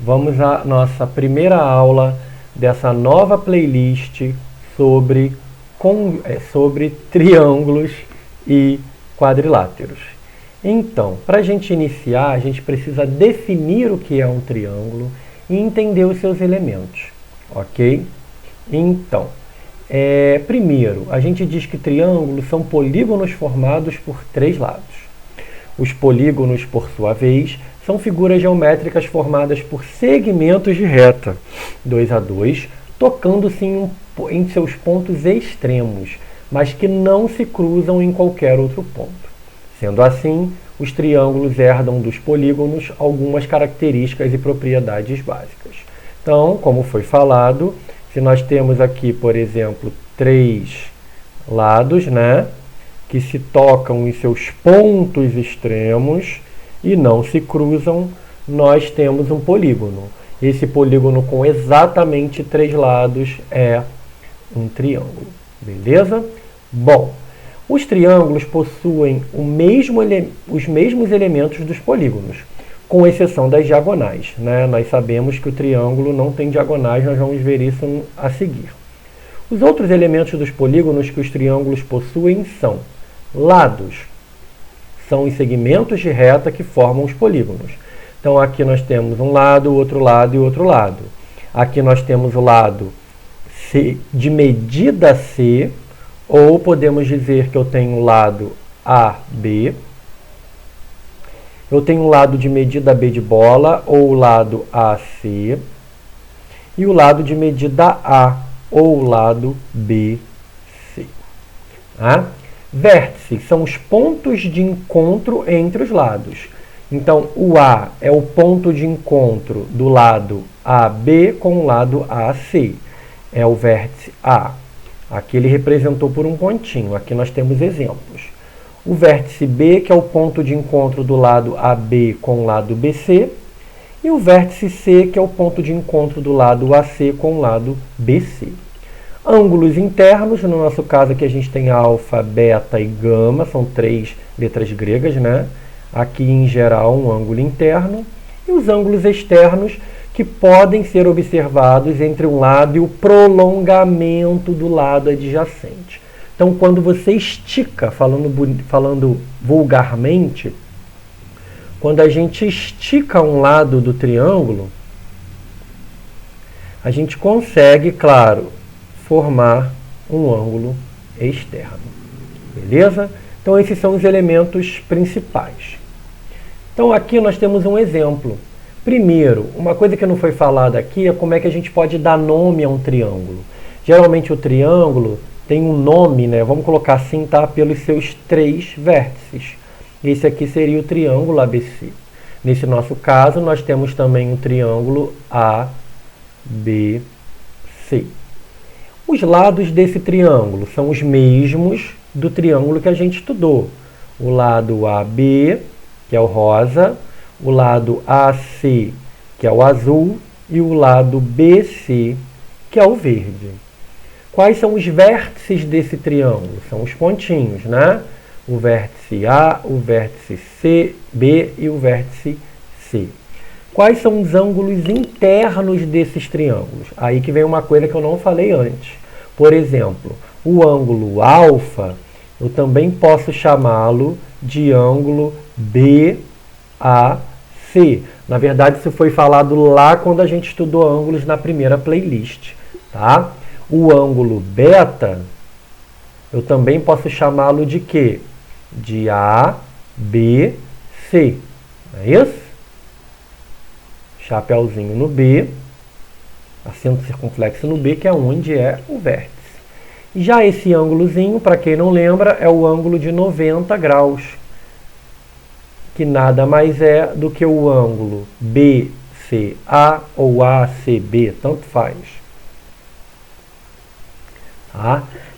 Vamos à nossa primeira aula dessa nova playlist sobre triângulos e quadriláteros. Então, para a gente iniciar, a gente precisa definir o que é um triângulo e entender os seus elementos, ok? Então, primeiro, a gente diz que triângulos são polígonos formados por três lados. Os polígonos, por sua vez, são figuras geométricas formadas por segmentos de reta 2 a 2, tocando-se em seus pontos extremos, mas que não se cruzam em qualquer outro ponto. Sendo assim, os triângulos herdam dos polígonos algumas características e propriedades básicas. Então, como foi falado, se nós temos aqui, por exemplo, três lados, que se tocam em seus pontos extremos e não se cruzam, nós temos um polígono. Esse polígono com exatamente três lados é um triângulo. Beleza? Bom, os triângulos possuem os mesmos elementos dos polígonos, com exceção das diagonais. Nós sabemos que o triângulo não tem diagonais, nós vamos ver isso a seguir. Os outros elementos dos polígonos que os triângulos possuem são lados. São os segmentos de reta que formam os polígonos. Então aqui nós temos um lado, outro lado e outro lado. Aqui nós temos o lado C de medida C, ou podemos dizer que eu tenho o lado AB. Eu tenho o lado de medida B de bola, ou o lado AC. E o lado de medida A, ou o lado BC. Vértices são os pontos de encontro entre os lados. Então, o A é o ponto de encontro do lado AB com o lado AC. É o vértice A. Aqui ele representou por um pontinho. Aqui nós temos exemplos. O vértice B, que é o ponto de encontro do lado AB com o lado BC. E o vértice C, que é o ponto de encontro do lado AC com o lado BC. Ângulos internos, no nosso caso aqui a gente tem alfa, beta e gama, são três letras gregas, Aqui em geral um ângulo interno. E os ângulos externos, que podem ser observados entre um lado e o prolongamento do lado adjacente. Então, quando você estica, falando vulgarmente, quando a gente estica um lado do triângulo, a gente consegue, claro, formar um ângulo externo. Beleza? Então, esses são os elementos principais. Então, aqui nós temos um exemplo. Primeiro, uma coisa que não foi falada aqui é como é que a gente pode dar nome a um triângulo. Geralmente, o triângulo tem um nome, vamos colocar assim, pelos seus três vértices. Esse aqui seria o triângulo ABC. Nesse nosso caso, nós temos também o triângulo ABC. Os lados desse triângulo são os mesmos do triângulo que a gente estudou. O lado AB, que é o rosa, o lado AC, que é o azul, e o lado BC, que é o verde. Quais são os vértices desse triângulo? São os pontinhos, O vértice A, o vértice C, B e o vértice C. Quais são os ângulos internos desses triângulos? Aí que vem uma coisa que eu não falei antes. Por exemplo, o ângulo alfa, eu também posso chamá-lo de ângulo BAC. Na verdade, isso foi falado lá quando a gente estudou ângulos na primeira playlist. O ângulo beta, eu também posso chamá-lo de quê? De ABC. Não é isso? Chapeuzinho no B, acento circunflexo no B, que é onde é o vértice. Já esse ângulozinho, para quem não lembra, é o ângulo de 90 graus, que nada mais é do que o ângulo BCA ou ACB, tanto faz.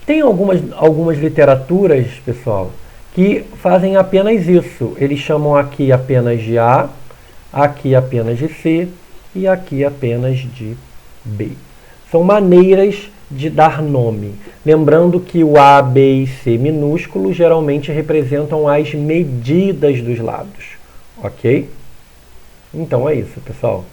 Tem algumas literaturas, pessoal, que fazem apenas isso. Eles chamam aqui apenas de A, aqui apenas de C e aqui apenas de B. São maneiras de dar nome. Lembrando que o A, B e C minúsculo geralmente representam as medidas dos lados. Ok? Então é isso, pessoal.